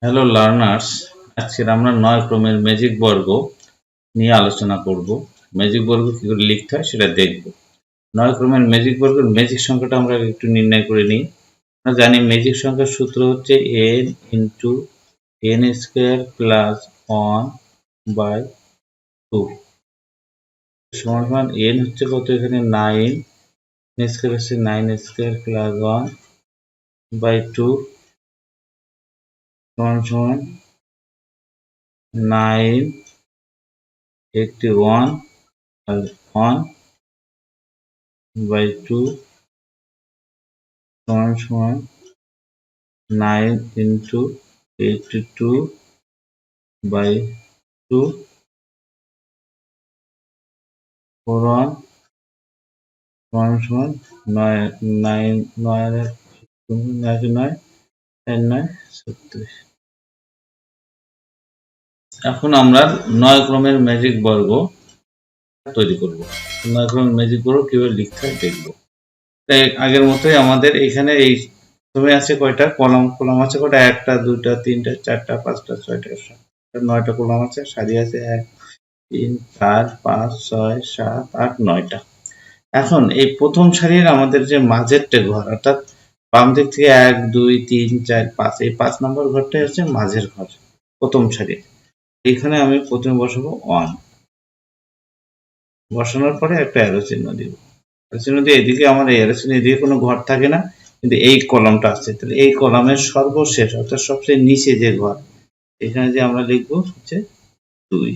Hello learners, আজকে আমরা 9 ক্রমের ম্যাজিক বর্গ নিয়ে আলোচনা করব। ম্যাজিক বর্গ কি করে লিখতে হয় সেটা দেখব। 9 ক্রমের ম্যাজিক বর্গের ম্যাজিক সংখ্যাটা আমরা একটু নির্ণয় করে নিই। আমরা জানি ম্যাজিক সংখ্যার সূত্র হচ্ছে n into n square plus 1/2 সমান সমান n হচ্ছে কত, এখানে 9, n স্কোয়ার হচ্ছে 9 স্কোয়ার প্লাস 1/2 সমান সমান 9 81 আর 1/2 সমান সমান 9 ইন্টু 82/2 41 সমান সমান 9 9 36। এখন আমরা 9 ক্রমের ম্যাজিক বর্গ তৈরি করব। 9 ক্রমের ম্যাজিক বর্গ কিভাবে লিখতে হয় দেখব। তাই আগের মতোই আমাদের এখানে এই প্রথমে আছে কয়টা কলাম আছে কয়টা, 1টা 2টা 3টা 4টা 5টা 6টা 7টা 9টা কলাম আছে, সারি আছে 1 3 4 5 6 7 8 9টা। এখন এই প্রথম সারির আমাদের যে মাঝেরটা ঘর, অর্থাৎ বাম দিক থেকে 1 2 3 4 5, এই 5 নম্বর ঘরটাই হচ্ছে মাঝের ঘর প্রথম সারির। এখানে আমি প্রথমে বসাবো 1, বসানোর পরে একটা অ্যারো চিহ্ন দিব। অ্যারো চিহ্ন দিয়ে এদিকে আমার এই অ্যারো চিহ্ন এদিকে কোনো ঘর থাকে না, কিন্তু এই কলামটা আছে, তাহলে এই কলামের সর্বশেষ অর্থাৎ সবচেয়ে নিচে যে ঘর, এখানে যে আমরা লিখবো হচ্ছে 2।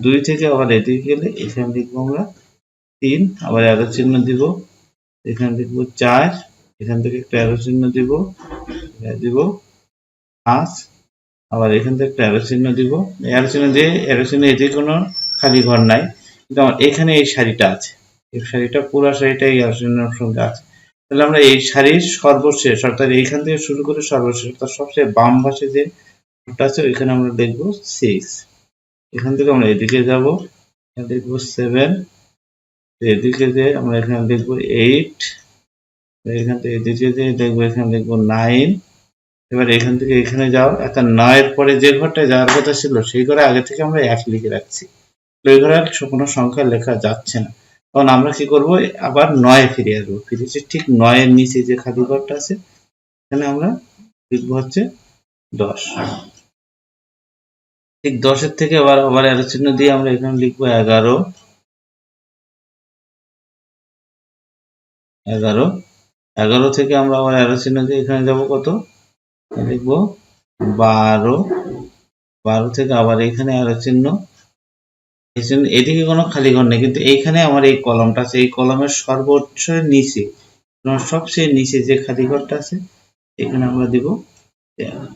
2 থেকে আবার এদিকে গেলে এখানে লিখবো আমরা 3, আবার অ্যারো চিহ্ন দিব, এখানে লিখবো 4, এখান থেকে একটা অ্যারো চিহ্ন দিব, দিব 5, আবার এখান থেকে একটা অ্যারো চিহ্ন দিব। অ্যারো চিহ্ন দিয়ে অ্যারো চিহ্ন এদিকে কোনো খালি ঘর নাই, কিন্তু আমার এখানে এই সারিটা আছে, এই সারিটা পুরো সারিটা এই অ্যারো চিহ্নের সঙ্গে আছে। তাহলে আমরা এই সারির সর্বশেষ অর্থাৎ এইখান থেকে শুরু করে সর্বশেষ অর্থাৎ সবচেয়ে বাম পাশে যে ঘরটা আছে ওইখানে আমরা লিখবো 6। এখান থেকে আমরা এদিকে যাব, এখানে লিখবো 7, এদিকে যে আমরা এখানে লিখবো 8, এখান থেকে এদিকে যে দেখবো এখানে লিখবো 9। এবার এখান থেকে এখানে যাও, একটা 9 এর পরে যে ঘরটা যাওয়ার কথা ছিল সেই ঘরে আগে থেকে আমরা 1 লিখে রাখছি, ওই ঘরে আর কোনো সংখ্যা লেখা যাচ্ছে না। তখন আমরা কি করব, আবার 9 ফিরে আসবো, ফিরেছি ঠিক 9 এর নিচে যে খালি ঘরটা আছে এখানে আমরা লিখবো হচ্ছে 10। ঠিক 10 এর থেকে আবার অ্যারো চিহ্ন দিয়ে আমরা এখানে লিখবো 11। 11 থেকে আমরা আবার অ্যারো চিহ্ন দিয়ে এখানে যাব কত, লিখবো 12। 12 থেকে আবার এখানে অ্যারো চিহ্ন, এদিকে কোনো খালি ঘর নেই, কিন্তু এইখানে আমার এই কলামটা আছে, এই কলামের সর্বোচ্চ নিচে সবচেয়ে নিচে যে খালি ঘরটা আছে এখানে আমরা দিব 13।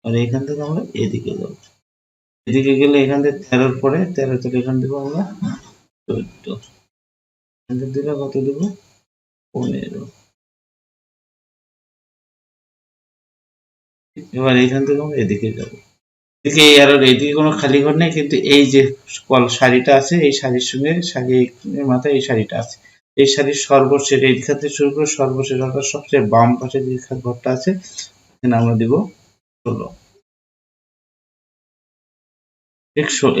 আর এখান থেকে আমরা এদিকে যাব, এদিকে গেলে এখান থেকে 13 পরে 13 থেকে এখান দেবো আমরা 14, এখান থেকে দিলে কত দেবো 15। এবার এখান থেকে আমরা এদিকে যাব, এদিকে এই আর এদিকে কোনো খালি ঘর নেই, কিন্তু এই যে সারিটা আছে এই সারির সঙ্গে সারির মাথায় এই সারিটা আছে, এই সারির সর্বশেষ এইখান থেকে শুরু করে সর্বশেষ অর্থাৎ সবচেয়ে বাম পাশে যে ঘরটা আছে এখানে আমরা দিব 16।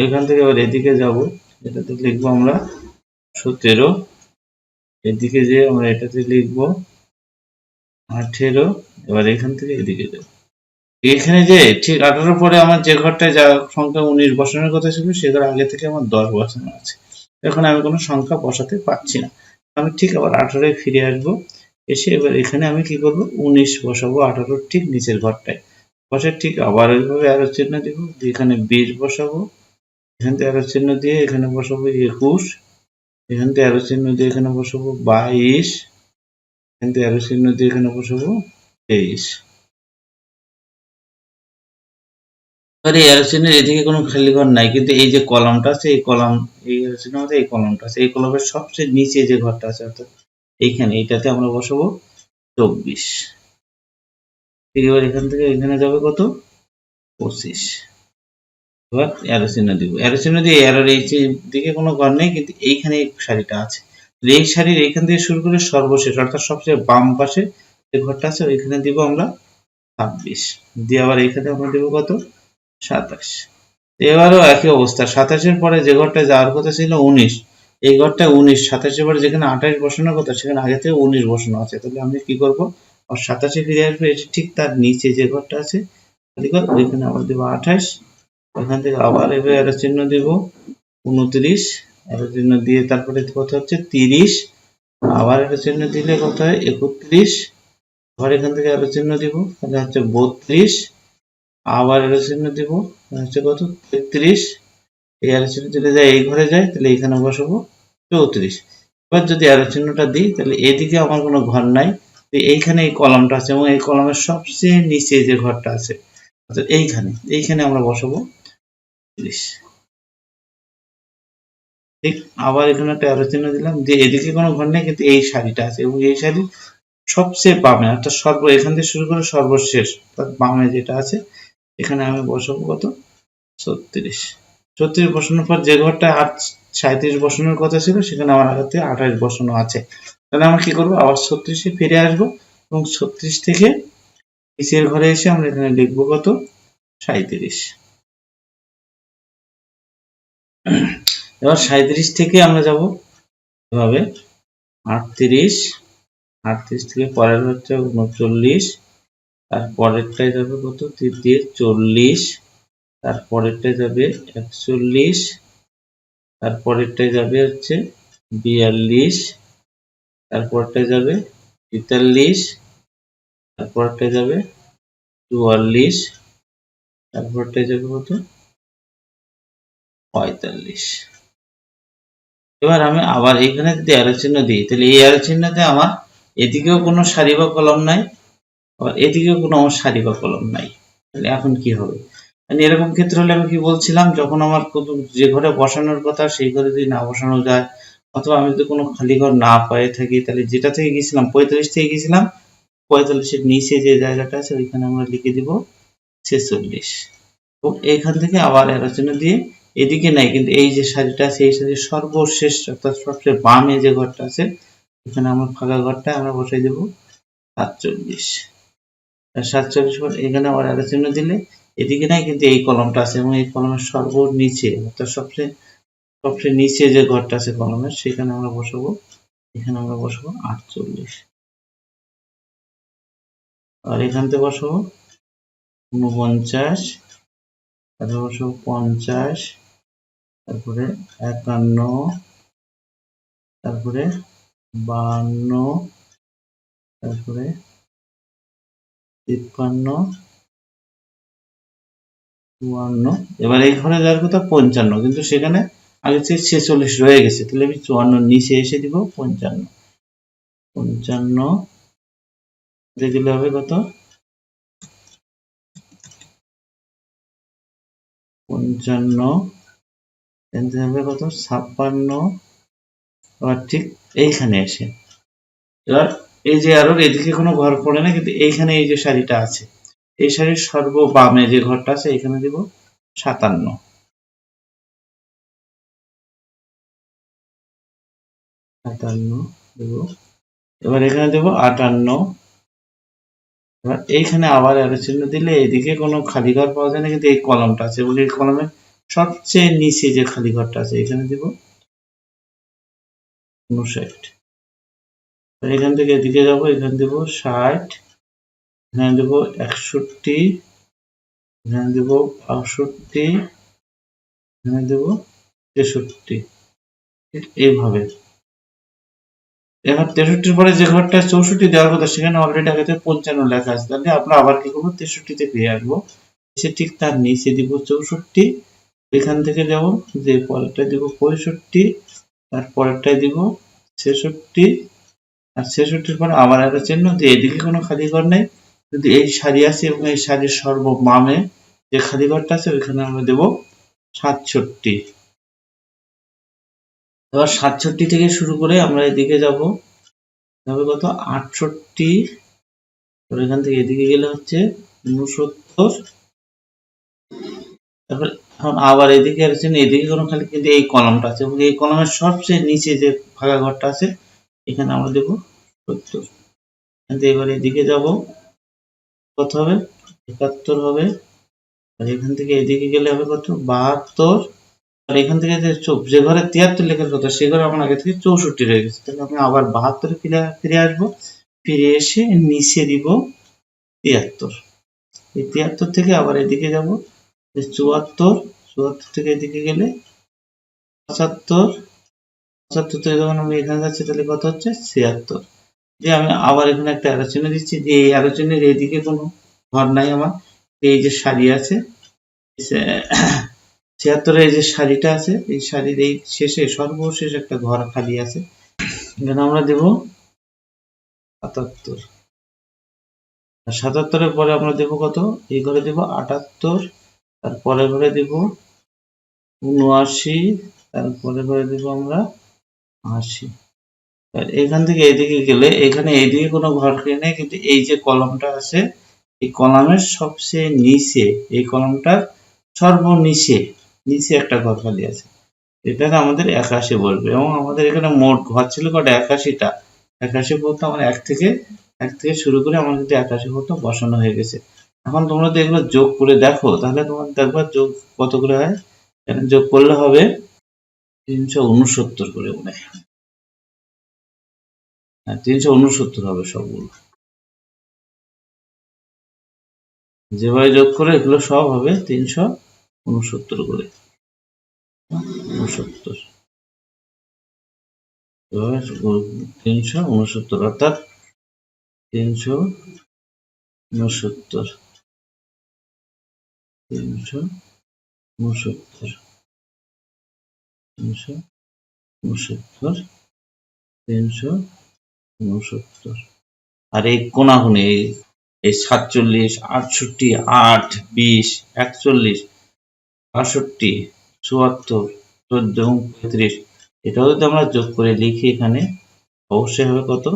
এখান থেকে আবার এদিকে যাব, এটাতে লিখবো আমরা 17। এদিকে যে আমরা এটাতে লিখবো 18। এবার এখান থেকে এদিকে যাব, এখানে যে ঠিক 18 পরে আমার যে ঘরটায় যা সংখ্যা 19 বসানোর কথা ছিল সে ঘরে আগে থেকে আমার 10 বসানো আছে, এখন আমি কোনো সংখ্যা বসাতে পারছি না। আমি ঠিক আবার 18 ফিরে আসবো, এসে এবার এখানে আমি কি করব 19 বসাবো 18 ঠিক নিচের ঘরটায়, বসে ঠিক আবার ওইভাবে অ্যারো চিহ্ন দিব, এখানে 20 বসাবো, এখান থেকে অ্যারো চিহ্ন দিয়ে এখানে বসাবো 21, এখান থেকে অ্যারো চিহ্ন দিয়ে এখানে বসাবো 22, এখান থেকে অ্যারো চিহ্ন দিয়ে এখানে বসাবো 23। এই অ্যারো চিহ্নের এদিকে কোনো খালি ঘর নাই, কিন্তু এই যে কলামটা আছে এই কলাম, এই অ্যারো চিহ্নের মধ্যে এই কলামটা আছে, এই কলামের সবচেয়ে নিচে যে ঘরটা আছে অর্থাৎ এইখানে এইটাতে আমরা বসাবো 24। এবার এখান থেকে এখানে যাবে কত 25। এবার অ্যারো চিহ্ন দিব, অ্যারো চিহ্ন দিয়ে অ্যারোর এই দিকে কোনো ঘর নেই, কিন্তু এইখানে সারিটা আছে, এই সারির এইখান থেকে শুরু করে সর্বশেষ অর্থাৎ সবচেয়ে বাম পাশে যে ঘরটা আছে ওইখানে দিব আমরা 26 দিয়ে আবার এইখানে আমরা দেব কত 27। এবারও একই অবস্থা 27-এর পরে যে ঘরটা যাওয়ার কথা ছিল 19, এই ঘরটা 19, 27-এর পরে যেখানে 28 বসানোর কথা সেখানে আগে থেকে 19 বসানো আছে, তাহলে আমি কি করব আর 27-এ ফিরে আসবে, এটি ঠিক তার নিচে যে ঘরটা আছে ওইখানে আবার দেব 28, ওখান থেকে আবার এবার এরো চিহ্ন দেব 29, এরো চিহ্ন দিয়ে তারপরে কত হচ্ছে 30, আবার এরো চিহ্ন দিলে কত হয় 31, আবার এখান থেকে এরো চিহ্ন দিব তাহলে হচ্ছে 32, আবার এরো চিহ্ন দিব হচ্ছে কত 33, এই অ্যারো চিহ্ন চলে যায় এই ঘরে যায়, তাহলে এখানে বসাবো 34। এবার যদি অ্যারো চিহ্নটা দিই তাহলে এদিকে আমার কোনো ঘর নাই, এইখানে এই কলামটা আছে এবং এই কলামের সবচেয়ে নিচে যে ঘরটা আছে অর্থাৎ এইখানে আমরা বসাবো 30। ঠিক আবার এখানে একটা অ্যারো চিহ্ন দিলাম, যে এদিকে কোনো ঘর নেই কিন্তু এই সারিটা আছে এবং এই সারি সবচেয়ে বামে অর্থাৎ এখান থেকে শুরু করে সর্বশেষ অর্থাৎ বামে যেটা আছে এখানে আমি বসাবো কত 36। 36 বসানোর পর যে ঘরটা 37 বসানোর কথা ছিল সেখানে আমার আগে থেকে 28 বসানো আছে, তাহলে আমরা কি করবো আবার 36-এ ফিরে আসবো এবং 36 থেকে নিচের ঘরে এসে আমরা এখানে লিখবো কত 37। এবার 37 থেকে আমরা যাব এভাবে 38, 38 থেকে পরের হচ্ছে 39, তারপরেরটায় যাবে কত 40, তারপরেরটায় যাবে 41, তারপরেরটায় যাবে হচ্ছে 42, তারপরটায় যাবে 43, তারপরটায় যাবে 44, তারপরটায় যাবে কত 45। এবার আমি আবার এখানে যদি অ্যারো চিহ্ন দিই তাহলে এই অ্যারো চিহ্নতে আমার এদিকেও কোনো সারি বা কলম নাই, আবার এদিকেও কোনো আমার সারি বা কলম নাই, তাহলে এখন কি হবে মানে এরকম ক্ষেত্রে হলে আমি কি বলছিলাম যখন আমার যে ঘরে বসানোর কথা সেই ঘরে যদি না বসানো যায় অথবা আমি যদি কোনো খালি ঘর না পেয়ে থাকি তাহলে যেটা থেকে গেছিলাম 45 থেকে গেছিলাম 45-এর নিচে যে জায়গাটা আছে ওইখানে আমরা লিখে দিব 46 এবং এইখান থেকে আবার অ্যারো চিহ্ন দিয়ে এদিকে নাই কিন্তু এই যে সারিটা আছে এই সারির সর্বশেষ অর্থাৎ সবচেয়ে বামে যে ঘরটা আছে এখানে আমরা ফাঁকা ঘরটা আমরা বসাই দেব 47। 47 পর এখানে আবার অ্যারো চিহ্ন দিলে এদিকে নাই কিন্তু এই কলমটা আছে এবং এই কলমের সর্বনিচে অর্থাৎ সবচেয়ে নিচে যে ঘরটা আছে কলমের সেখানে আমরা বসাবো, এখানে আমরা বসাবো 48, আর এখান থেকে বসাবো 49, তারপরে বসাবো 50, তারপরে 51, তারপরে 52, তারপরে 53, 54, এবার এই ঘরে যাওয়ার কথা 55 কিন্তু সেখানে আগে থেকে 46 রয়ে গেছে, তাহলে আমি 54 নিচে এসে দিব 55 দিলে হবে কত 55, হবে কত 56, আবার ঠিক এইখানে এসে এবার এই যে আরো এদিকে কোনো ঘর পড়ে না কিন্তু এইখানে এই যে সারিটা আছে এই সারির সর্ববামে যে ঘরটা আছে এখানে দিব 57 দেব, এবার এখানে দেব 58, এবার এইখানে আবার অ্যারো চিহ্ন দিলে এদিকে কোনো খালি ঘর পাওয়া যায় না কিন্তু এই কলমটা আছে এবং এই কলমের সবচেয়ে নিচে যে খালি ঘরটা আছে এখানে দিব 59, এখান থেকে এদিকে যাব এখানে দেব 60, এখানে দেব 61, এখানে দেব 62, এখানে দেব 63, ঠিক এইভাবে। এখন 63-র পরে যে ঘরটা 64 দেওয়ার কথা সেখানে অলরেডি আগে থেকে 55 লেখা আছে, তাহলে আমরা আবার কি করবো 63-তে ফিরে আসবো, এসে ঠিক তার নিচে দিব 64, এখান থেকে যাব যে পরেরটা দিব 65, তার পরেরটায় দিব 66, আর 66-র পরে আবার একটা চিহ্ন দিয়ে এদিকে কোনো খালি ঘর নেই যদি এই সারি আছে এবং এই সারির সর্ববামে যে খালি ঘরটা আছে ওইখানে আমরা দেব 67। এবার 67 থেকে শুরু করে আমরা এদিকে যাব কত 68, এখান থেকে এদিকে গেলে হচ্ছে 69, তারপর এখন আবার এদিকে আসছেন, এদিকে কোনো খালি কিন্তু এই কলামটা আছে এবং এই কলামের সবচেয়ে নিচে যে ফাঁকা ঘরটা আছে এখানে আমরা দেবো ৭০। এবার এদিকে যাব, কত হবে ৭১ হবে। আর এখান থেকে এদিকে গেলে হবে কত ৭২। আর এখান থেকে যে ঘরে ৭৩ লেখার কথা সে ঘরে আমার আগে থেকে ৬৪ রয়ে গেছে, তাহলে আমি আবার ৭২ ফিরে আসবো, ফিরে এসে নিচে দিব ৭৩। এই ৭৩ থেকে আবার এদিকে যাব ৭৪, ৭৪ থেকে এদিকে গেলে ৭৫, ৭৫ থেকে যখন আমি এখানে যাচ্ছি তাহলে কত হচ্ছে ৭৬। যে আমি আবার এখানে একটা অ্যারো চিহ্ন দিচ্ছি, যে এই অ্যারো চিহ্নের এইদিকে কোনো ঘর নাই আমার, এই যে সারি আছে ৭৬ এই যে সারিটা আছে, এই সারির এই শেষে সর্বশেষ একটা ঘর খালি আছে, এখানে আমরা দেব ৭৭। আর ৭৭-এর পরে আমরা দেব কত, এই ঘরে দেব ৭৮, তারপরে ঘরে দেব ৭৯, তারপরে ঘরে দেব আমরা ৮০। আর এখান থেকে এদিকে গেলে এখানে এইদিকে কোনো ঘর নেই, কিন্তু এই যে কলামটা আছে এই কলামের সবচেয়ে নিচে, এই কলামটার সর্বনিচে নিচে একটা ঘর খালি আছে, এটাকে আমাদের ৮১ বলবে। এবং আমাদের এখানে মোট ঘর ছিল কটা ৮১টা। ৮১ বলতে আমার এক থেকে শুরু করে আমার কিন্তু ৮১ পর্যন্ত বসানো হয়ে গেছে। এখন তোমরা যদি এগুলো যোগ করে দেখো তাহলে তোমার দেখবা যোগ কত করে হয়। এখানে যোগ করলে হবে ৩৬৯ করে মনে হয়। হ্যাঁ ৩৬৯ হবে সবগুলো। যেভাবে যোগ করে এগুলো সব হবে ৩৬৯ করে। 69 এভাবে ৩৬৯ অর্থাৎ ৩৬৯ ৩৬৯ ৩৬৯ ৩৬৯। আর এই কোনাকুনি এই ৪৭, ৬৮, ৮, ২০, ৪১, ৬২, ৭৪, ১৪ এবং ৩৫ এটাও যদি আমরা যোগ করে লিখি এখানে অবশ্যই হবে কত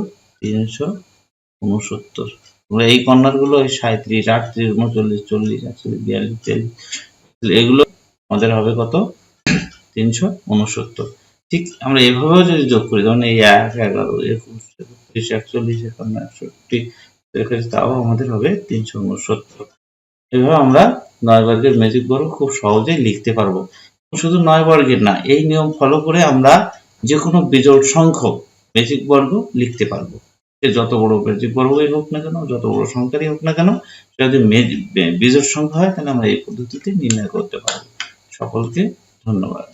৩৬৯। আমরা এই কর্নারগুলো ৩৭, ৩৮, ৩৯, ৪০, ৪১, ৪২, ৪৩ এগুলো আমাদের হবে কত ৩৬৯। ঠিক আমরা এভাবেও যদি যোগ করি, যেমন এই ১, ১১, ২১, ২৫, ৪১, ৫১, ৬১ তাও আমাদের হবে ৩৬৯। এভাবে আমরা ৯ বর্গের ম্যাজিক বর্গ খুব সহজেই লিখতে পারবো। শুধু ৯ বর্গের না, এই নিয়ম ফলো করে আমরা যে কোনো বিজোড় সংখ্যক ম্যাজিক বর্গ লিখতে পারবো। সে যত বড় ম্যাজিক বর্গই হোক না কেন, যত বড় সংখ্যারই হোক না কেন, সেটা যদি বিজোড় সংখ্যা হয় তাহলে আমরা এই পদ্ধতিতে নির্ণয় করতে পারবো। সকলকে ধন্যবাদ।